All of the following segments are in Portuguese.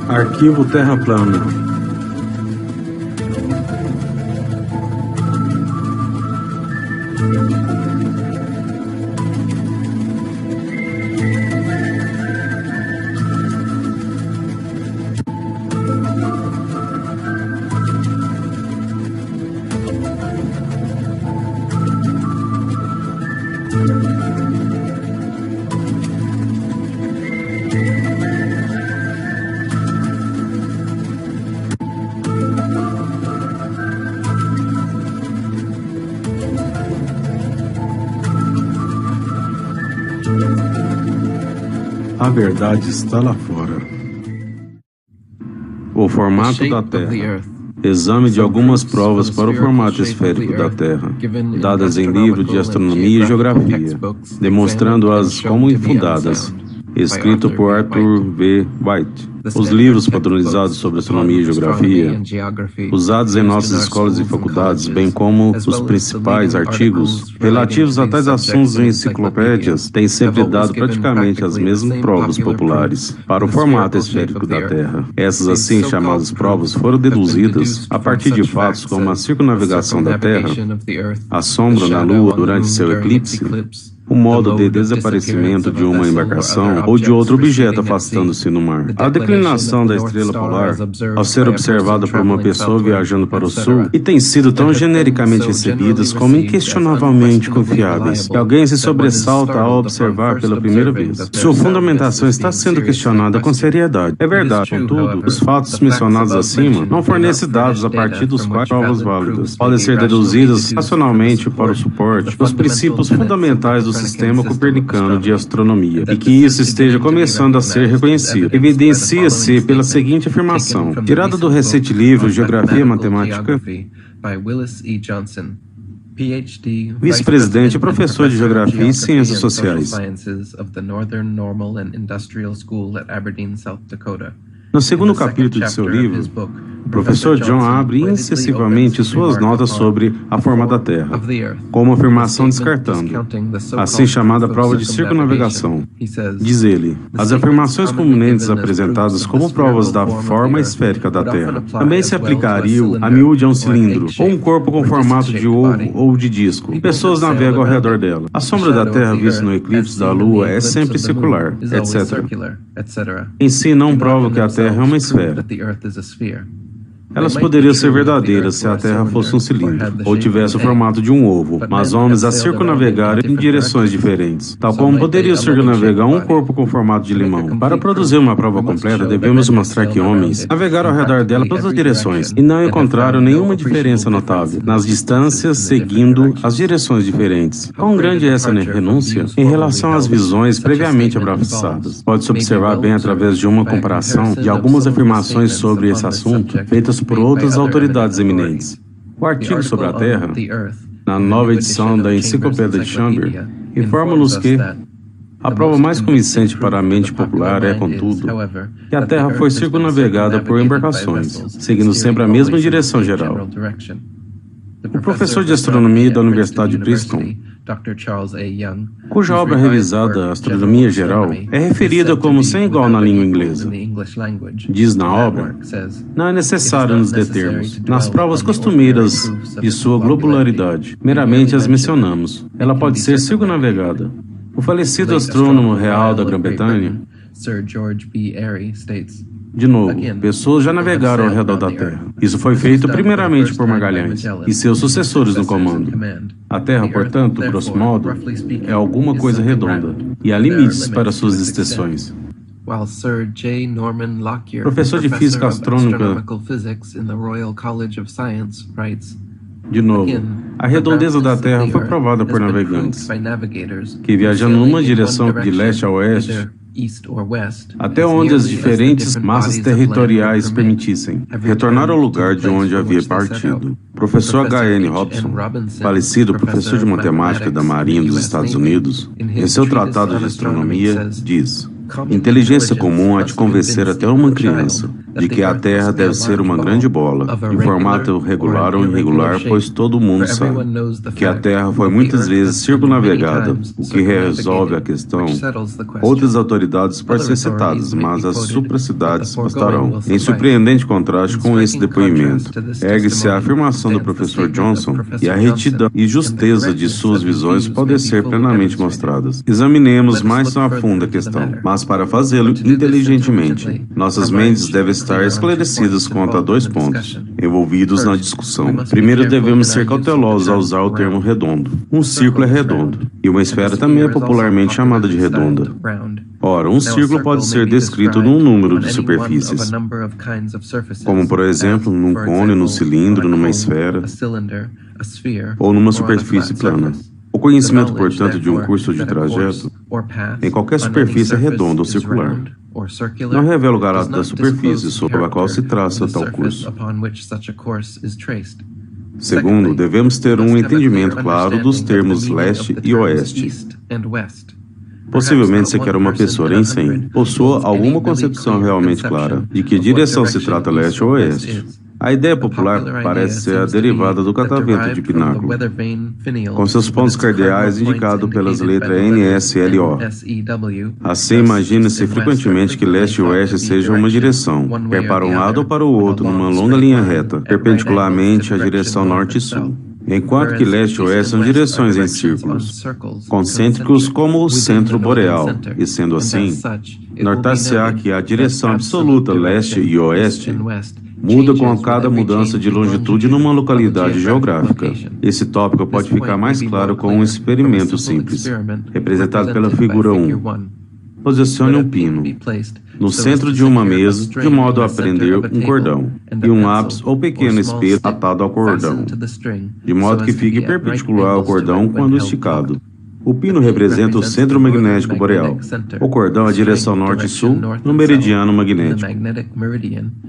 Arquivo Terra Plana. A verdade está lá fora. O formato da Terra. Exame de algumas provas para o formato esférico da Terra, dadas em livro de astronomia e geografia, demonstrando-as como infundadas. Escrito por Arthur V. White. Os livros padronizados sobre astronomia e geografia, usados em nossas escolas e faculdades, bem como os principais artigos relativos a tais assuntos em enciclopédias, têm sempre dado praticamente as mesmas provas populares para o formato esférico da Terra. Essas assim chamadas provas foram deduzidas a partir de fatos como a circunnavegação da Terra, a sombra na Lua durante seu eclipse, o modo de desaparecimento de uma embarcação ou de outro objeto afastando-se no mar. A declinação da estrela polar, ao ser observada por uma pessoa viajando para o sul, e têm sido tão genericamente recebidas como inquestionavelmente confiáveis, que alguém se sobressalta ao observar pela primeira vez. Sua fundamentação está sendo questionada com seriedade. É verdade, contudo, os fatos mencionados acima não fornecem dados a partir dos quais provas válidas podem ser deduzidas racionalmente para o suporte dos princípios fundamentais do sistema copernicano de astronomia, e que isso esteja começando a ser reconhecido. Evidencia-se pela seguinte afirmação, tirada do recente livro Geografia Matemática, vice-presidente e professor de Geografia e Ciências Sociais. No segundo capítulo de seu livro, o professor John abre incessivamente suas notas sobre a forma da Terra, com uma afirmação descartando, assim chamada prova de circunnavegação. Diz ele, as afirmações comumente apresentadas como provas da forma esférica da Terra também se aplicariam a miúde a um cilindro, ou um corpo com formato de ovo ou de disco. Pessoas navegam ao redor dela. A sombra da Terra vista no eclipse da Lua é sempre circular, etc. Em si não prova que a Terra é uma esfera. Elas poderiam ser verdadeiras se a Terra fosse um cilindro, ou tivesse o formato de um ovo, mas homens a circunnavegaram em direções diferentes, tal como poderia circunnavegar um corpo com formato de limão. Para produzir uma prova completa, devemos mostrar que homens navegaram ao redor dela em todas as direções, e não encontraram nenhuma diferença notável nas distâncias seguindo as direções diferentes. Quão grande é essa renúncia em relação às visões previamente abraçadas? Pode-se observar bem através de uma comparação de algumas afirmações sobre esse assunto, feitas por outras autoridades eminentes. O artigo sobre a Terra, na nova edição da Enciclopédia de Chambers, informa-nos que a prova mais convincente para a mente popular é, contudo, que a Terra foi circunnavegada por embarcações, seguindo sempre a mesma direção geral. O professor de astronomia da Universidade de Princeton, cuja obra revisada Astronomia Geral é referida como sem igual na língua inglesa, diz na obra, não é necessário nos determos nas provas costumeiras de sua globularidade, meramente as mencionamos. Ela pode ser circunnavegada. O falecido astrônomo real da Grã-Bretanha, de novo, pessoas já navegaram ao redor da Terra. Isso foi feito primeiramente por Magalhães e seus sucessores no comando. A Terra, portanto, grosso modo, é alguma coisa redonda, e há limites para suas extensões. Professor de Física Astronômica, de novo, a redondeza da Terra foi provada por navegantes, que viajando numa direção de leste a oeste, até onde as diferentes massas territoriais permitissem, retornar ao lugar de onde havia partido. Professor H.N. Robson, falecido professor de matemática da Marinha dos Estados Unidos, em seu tratado de astronomia, diz: inteligência comum há de convencer até uma criança de que a Terra deve ser uma grande bola, em formato regular ou irregular, pois todo mundo sabe que a Terra foi muitas vezes circunavegada, o que resolve a questão. Outras autoridades podem ser citadas, mas as supracidades bastarão. Em surpreendente contraste com esse depoimento, ergue-se a afirmação do professor Johnson e a retidão e justeza de suas visões podem ser plenamente mostradas. Examinemos mais a fundo a questão, mas para fazê-lo inteligentemente, nossas mentes devem estar esclarecidas quanto a 2 pontos envolvidos na discussão. Primeiro, devemos ser cautelosos ao usar o termo redondo. Um círculo é redondo, e uma esfera também é popularmente chamada de redonda. Ora, um círculo pode ser descrito num número de superfícies, como, por exemplo, num cone, num cilindro, numa esfera, ou numa superfície plana. O conhecimento, portanto, de um curso de trajeto em qualquer superfície é redondo ou circular. Não revela o caráter da superfície sobre a qual se traça tal curso. Segundo, devemos ter um entendimento claro dos termos leste e oeste. Possivelmente sequer uma pessoa em 100 possua alguma concepção realmente clara de que direção se trata leste ou oeste. A ideia popular parece ser a derivada do catavento de pináculo, com seus pontos cardeais indicados pelas letras N, S, L, O. Assim, imagina-se frequentemente que leste e oeste sejam uma direção, quer para um lado ou para o outro, numa longa linha reta, perpendicularmente à direção norte e sul. Enquanto que leste e oeste são direções em círculos, concêntricos como o centro boreal, e sendo assim, notar-se-á que a direção absoluta leste e oeste muda com cada mudança de longitude numa localidade geográfica. Esse tópico pode ficar mais claro com um experimento simples, representado pela figura 1. Posicione um pino no centro de uma mesa, de modo a prender um cordão, e um ápice ou pequeno espelho atado ao cordão, de modo que fique perpendicular ao cordão quando esticado. O pino representa o centro magnético boreal, o cordão a direção norte e sul no meridiano magnético,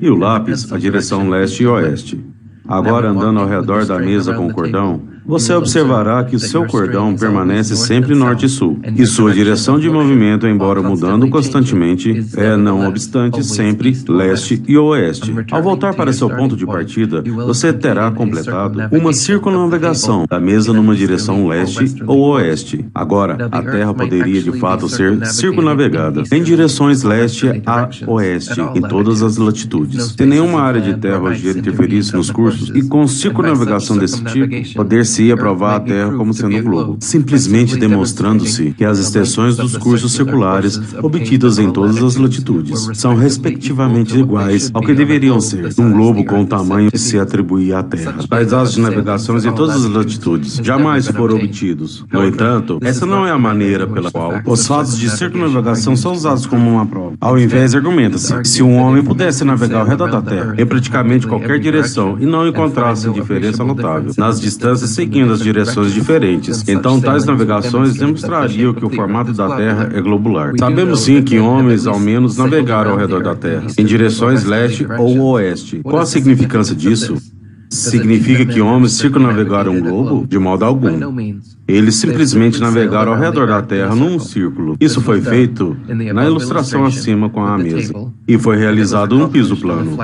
e o lápis a direção leste e oeste. Agora, andando ao redor da mesa com o cordão, você observará que seu cordão permanece sempre norte e sul, e sua direção de movimento, embora mudando constantemente, não obstante, sempre leste e oeste. Ao voltar para seu ponto de partida, você terá completado uma circunnavegação da mesa numa direção leste ou oeste. Agora, a Terra poderia de fato ser circunnavegada em direções leste a oeste, em todas as latitudes. Se nenhuma área de terra ou gelo interferisse nos cursos, e com circunnavegação desse tipo, poder-se provar a Terra como sendo um globo, simplesmente demonstrando-se que as extensões dos cursos circulares obtidas em todas as latitudes são respectivamente iguais ao que deveriam ser um globo com o tamanho que se atribui à Terra. Tais dados de navegações em todas as latitudes jamais foram obtidos. No entanto, essa não é a maneira pela qual os fatos de circunnavegação são usados como uma prova. Ao invés, argumenta-se que se um homem pudesse navegar ao redor da Terra em praticamente qualquer direção e não encontrasse diferença notável nas distâncias seguindo as direções diferentes, então tais navegações demonstrariam que o formato da Terra é globular. Sabemos sim que homens ao menos navegaram ao redor da Terra, em direções leste ou oeste. Qual a significância disso? Significa que homens circunnavegaram um globo? De modo algum. Eles simplesmente navegaram ao redor da Terra num círculo. Isso foi feito na ilustração acima com a mesa, e foi realizado num piso plano.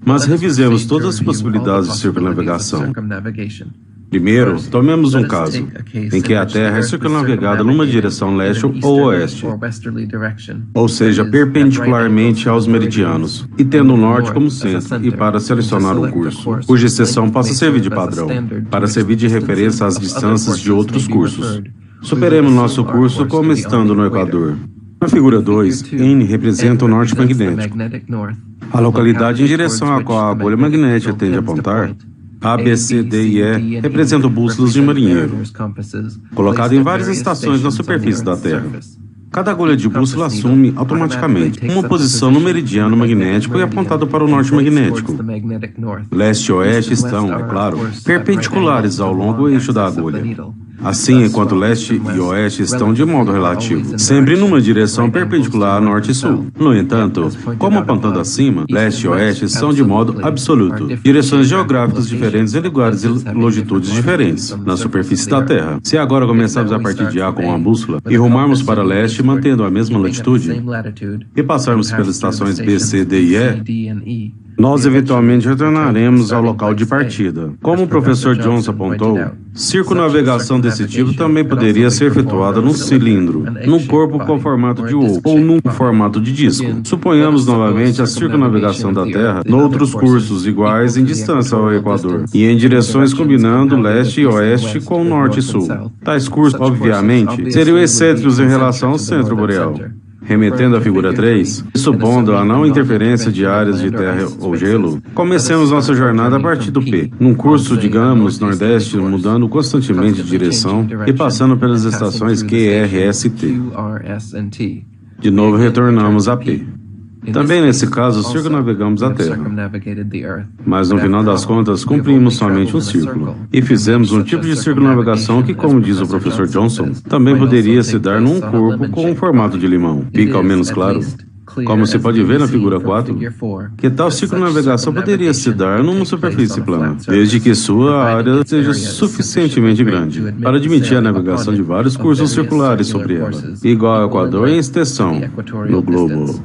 Mas revisemos todas as possibilidades de circunnavegação. Primeiro, tomemos um caso em que a Terra é circunnavegada numa direção leste ou oeste, ou seja, perpendicularmente aos meridianos, e tendo o norte como centro, e para selecionar um curso, cuja exceção possa servir de padrão, para servir de referência às distâncias de outros cursos. Superemos nosso curso como estando no Equador. Na figura 2, N representa o norte magnético, a localidade em direção à qual a agulha magnética tende a apontar. A, B, C, D e E representam bússolas de marinheiro, colocadas em várias estações na superfície da Terra. Cada agulha de bússola assume automaticamente uma posição no meridiano magnético e apontada para o norte magnético. Leste e oeste estão, é claro, perpendiculares ao longo eixo da agulha. Assim, enquanto leste e oeste estão de modo relativo, sempre numa direção perpendicular a norte e sul. No entanto, como apontando acima, leste e oeste são de modo absoluto, direções geográficas diferentes em lugares e longitudes diferentes na superfície da Terra. Se agora começarmos a partir de A com uma bússola e rumarmos para leste mantendo a mesma latitude e passarmos pelas estações B, C, D e E, nós eventualmente retornaremos ao local de partida. Como o professor Johnson apontou, circunnavegação desse tipo também poderia ser efetuada num cilindro, num corpo com formato de ovo ou num formato de disco. Suponhamos novamente a circunnavegação da Terra noutros cursos iguais em distância ao Equador e em direções combinando leste e oeste com norte e sul. Tais cursos, obviamente, seriam excêntricos em relação ao centro boreal. Remetendo à figura 3, e supondo a não interferência de áreas de terra ou gelo, comecemos nossa jornada a partir do P, num curso, digamos, nordeste, mudando constantemente de direção e passando pelas estações Q, R, S e T. De novo retornamos a P. Também nesse caso, circunnavegamos a Terra. Mas no final das contas, cumprimos somente um círculo. E fizemos um tipo de circunnavegação que, como diz o professor Johnson, também poderia se dar num corpo com um formato de limão. Fica ao menos claro? Como se pode ver na figura 4, que tal circunnavegação poderia se dar numa superfície plana, desde que sua área seja suficientemente grande para admitir a navegação de vários cursos circulares sobre ela, igual ao Equador em extensão no globo,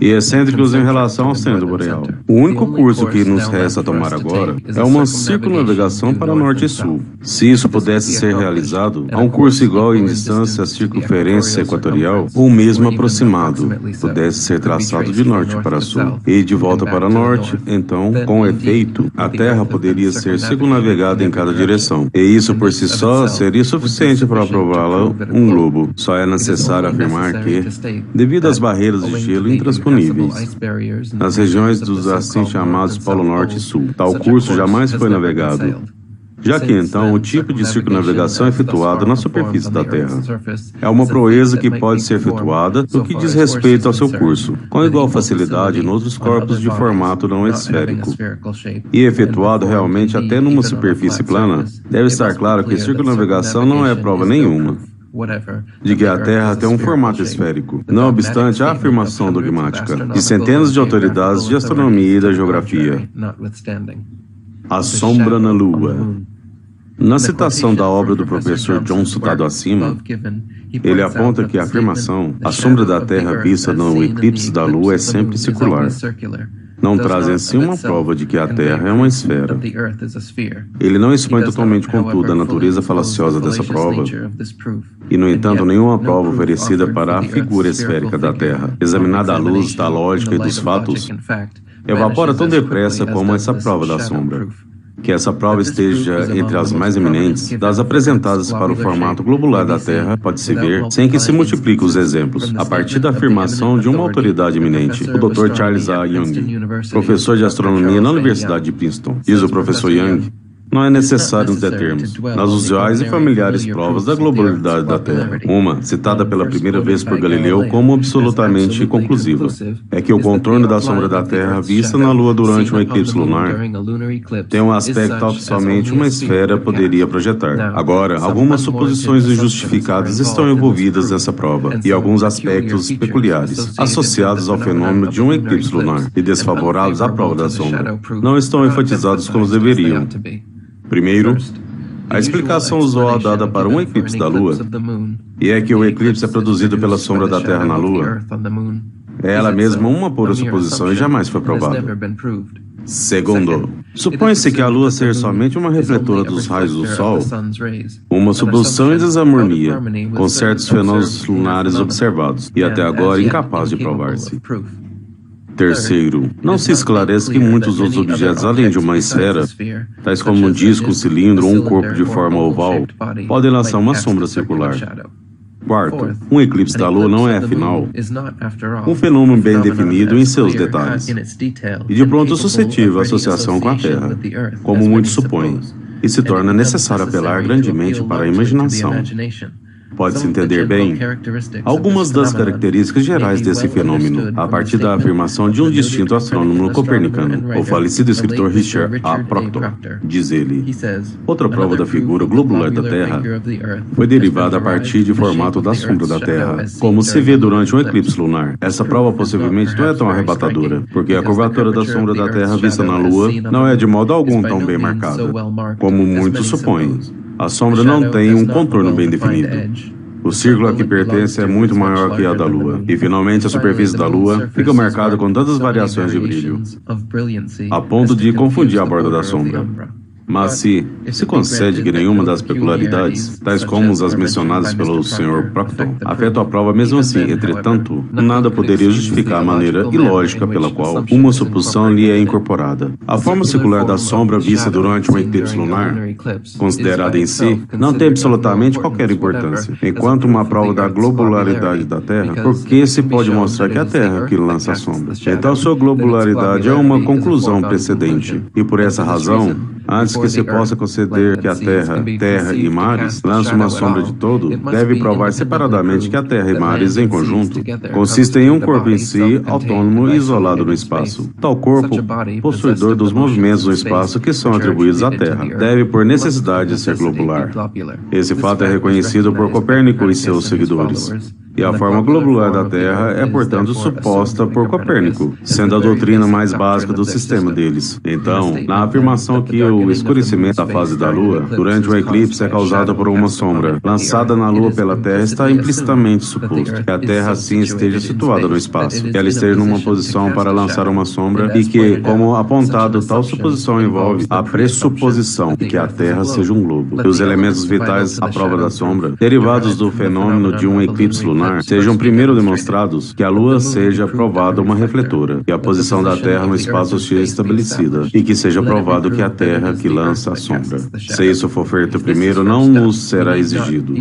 e excêntricos em relação ao centro boreal. O único curso que nos resta tomar agora é uma circunnavegação para norte e sul. Se isso pudesse ser realizado, há um curso igual em distância à circunferência equatorial, ou mesmo aproximado, pudesse ser traçado de norte para sul e de volta para norte, então, com efeito, a Terra poderia ser circunnavegada em cada direção. E isso por si só seria suficiente para prová-la um globo. Só é necessário afirmar que, devido às barreiras de gelo intransponíveis, nas regiões dos assim chamados Polo Norte e Sul, tal curso jamais foi navegado. Já que então o tipo de circunnavegação é efetuado na superfície da Terra. É uma proeza que pode ser efetuada no que diz respeito ao seu curso, com igual facilidade em outros corpos de formato não esférico. E efetuado realmente até numa superfície plana, deve estar claro que circunnavegação não é prova nenhuma de que a Terra tem um formato esférico, não obstante a afirmação dogmática de centenas de autoridades de astronomia e da geografia. A sombra na Lua. Na citação da obra do professor John citado acima, ele aponta que a afirmação, a sombra da Terra vista no eclipse da Lua é sempre circular, não traz em si uma prova de que a Terra é uma esfera. Ele não expõe totalmente, contudo, a natureza falaciosa dessa prova, e, no entanto, nenhuma prova oferecida para a figura esférica da Terra, examinada à luz da lógica e dos fatos, evapora tão depressa como essa prova da sombra. Que essa prova esteja entre as mais eminentes das apresentadas para o formato globular da Terra pode-se ver sem que se multipliquem os exemplos, a partir da afirmação de uma autoridade eminente, o Dr. Charles A. Young, professor de astronomia na Universidade de Princeton. Diz o professor Young: não é necessário nos determos nas usuais e familiares provas da globalidade da Terra. Uma, citada pela primeira vez por Galileu como absolutamente conclusiva, é que o contorno da sombra da Terra vista na Lua durante um eclipse lunar tem um aspecto tal que somente uma esfera poderia projetar. Agora, algumas suposições injustificadas estão envolvidas nessa prova, e alguns aspectos peculiares, associados ao fenômeno de um eclipse lunar e desfavoráveis à prova da sombra, não estão enfatizados como deveriam. Primeiro, a explicação usual dada para um eclipse da Lua, e é que o eclipse é produzido pela sombra da Terra na Lua, é ela mesma uma pura suposição e jamais foi provada. Segundo, supõe-se que a Lua ser somente uma refletora dos raios do Sol, uma suposição em desarmonia com certos fenômenos lunares observados, e até agora incapaz de provar-se. Terceiro, não se esclarece que muitos outros objetos, além de uma esfera, tais como um disco, um cilindro ou um corpo de forma oval, podem lançar uma sombra circular. Quarto, um eclipse da Lua não é, afinal, um fenômeno bem definido em seus detalhes, e de pronto suscetível à associação com a Terra, como muitos supõem, e se torna necessário apelar grandemente para a imaginação. Pode-se entender bem algumas das características gerais desse fenômeno, a partir da afirmação de um distinto astrônomo copernicano, o falecido escritor Richard A. Proctor. Diz ele: outra prova da figura globular da Terra foi derivada a partir de formato da sombra da Terra, como se vê durante um eclipse lunar. Essa prova possivelmente não é tão arrebatadora, porque a curvatura da sombra da Terra vista na Lua não é de modo algum tão bem marcada, como muitos supõem. A sombra não tem um contorno bem definido. O círculo a que pertence é muito maior que a da Lua. E, finalmente, a superfície da Lua fica marcada com tantas variações de brilho, a ponto de confundir a borda da sombra. Mas se concede que nenhuma das peculiaridades, tais como as mencionadas pelo Sr. Proctor, afetam a prova mesmo assim. Entretanto, nada poderia justificar a maneira ilógica pela qual uma suposição lhe é incorporada. A forma circular da sombra vista durante um eclipse lunar, considerada em si, não tem absolutamente qualquer importância, enquanto uma prova da globularidade da Terra, porque se pode mostrar que é a Terra que lança a sombra. Então, sua globularidade é uma conclusão precedente, e por essa razão, antes que se possa conceder que a Terra e mares lançam uma sombra de todo, deve provar separadamente que a Terra e mares, em conjunto, consistem em um corpo em si, autônomo e isolado no espaço. Tal corpo, possuidor dos movimentos no espaço que são atribuídos à Terra, deve por necessidade ser globular. Esse fato é reconhecido por Copérnico e seus seguidores. E a forma globular da Terra é, portanto, suposta por Copérnico, sendo a doutrina mais básica do sistema deles. Então, na afirmação que o escurecimento da fase da Lua durante um eclipse é causado por uma sombra lançada na Lua pela Terra, está implicitamente suposto que a Terra assim esteja situada no espaço, que ela esteja numa posição para lançar uma sombra e que, como apontado, tal suposição envolve a pressuposição de que a Terra seja um globo. E os elementos vitais à prova da sombra, derivados do fenômeno de um eclipse lunar, sejam primeiro demonstrados que a Lua seja provada uma refletora, que a posição da Terra no espaço seja estabelecida, e que seja provado que a Terra que lança a sombra. Se isso for feito primeiro, não nos será exigido,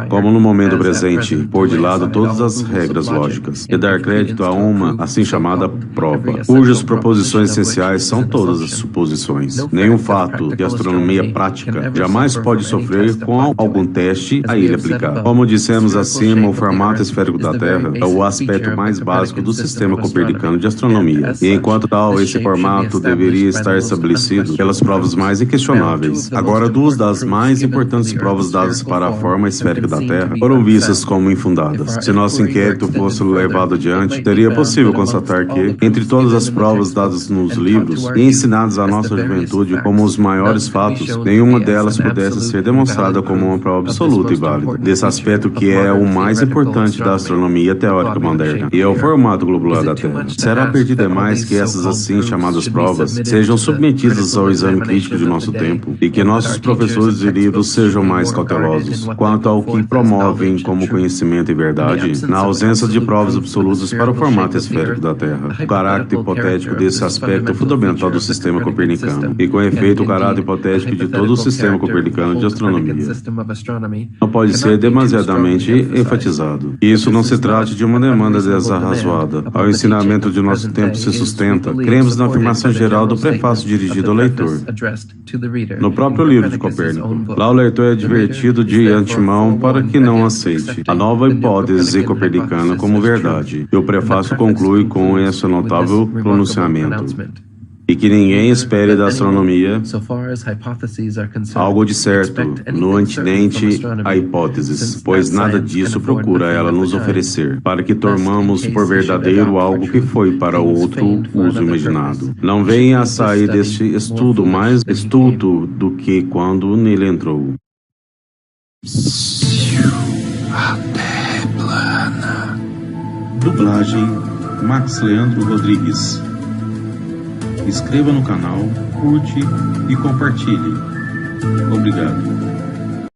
como no momento presente, pôr de lado todas as regras lógicas e dar crédito a uma assim chamada prova, cujas proposições essenciais são todas as suposições. Nenhum fato de astronomia prática jamais pode sofrer com algum teste a ele aplicado. Como dissemos acima, o formato esférico da Terra é o aspecto mais básico do sistema copernicano de astronomia, e enquanto tal, esse formato deveria estar estabelecido pelas provas mais inquestionáveis. Agora, duas das mais importantes provas dadas para a forma esférica da Terra foram vistas como infundadas. Se nosso inquérito fosse levado adiante, seria possível constatar que, entre todas as provas dadas nos livros e ensinadas à nossa juventude como os maiores fatos, nenhuma delas pudesse ser demonstrada como uma prova absoluta e válida desse aspecto que é o mais importante da astronomia teórica moderna, e é o formato globular da Terra. Será perdido demais que essas assim chamadas provas sejam submetidas ao exame crítico de nosso tempo, e que nossos professores de livros sejam mais cautelosos quanto ao que promovem como conhecimento e verdade, na ausência de provas absolutas para o formato esférico da Terra, o caráter hipotético desse aspecto fundamental do sistema copernicano, e com efeito o caráter hipotético de todo o sistema copernicano de astronomia não pode ser demasiadamente enfatizado. Isso não se trata de uma demanda desarrazoada. Ao ensinamento de nosso tempo se sustenta, cremos na afirmação geral do prefácio dirigido ao leitor. No próprio livro de Copérnico, lá o leitor é advertido de antemão para que não aceite a nova hipótese copernicana como verdade, e o prefácio conclui com esse notável pronunciamento: e que ninguém espere da astronomia algo de certo, no atinente a hipóteses, pois nada disso procura ela nos oferecer, para que tomamos por verdadeiro algo que foi para outro uso imaginado. Não venha a sair deste estudo mais estulto do que quando nele entrou. A Terra é plana. Dublagem Max Leandro Rodrigues. Inscreva no canal, curte e compartilhe. Obrigado.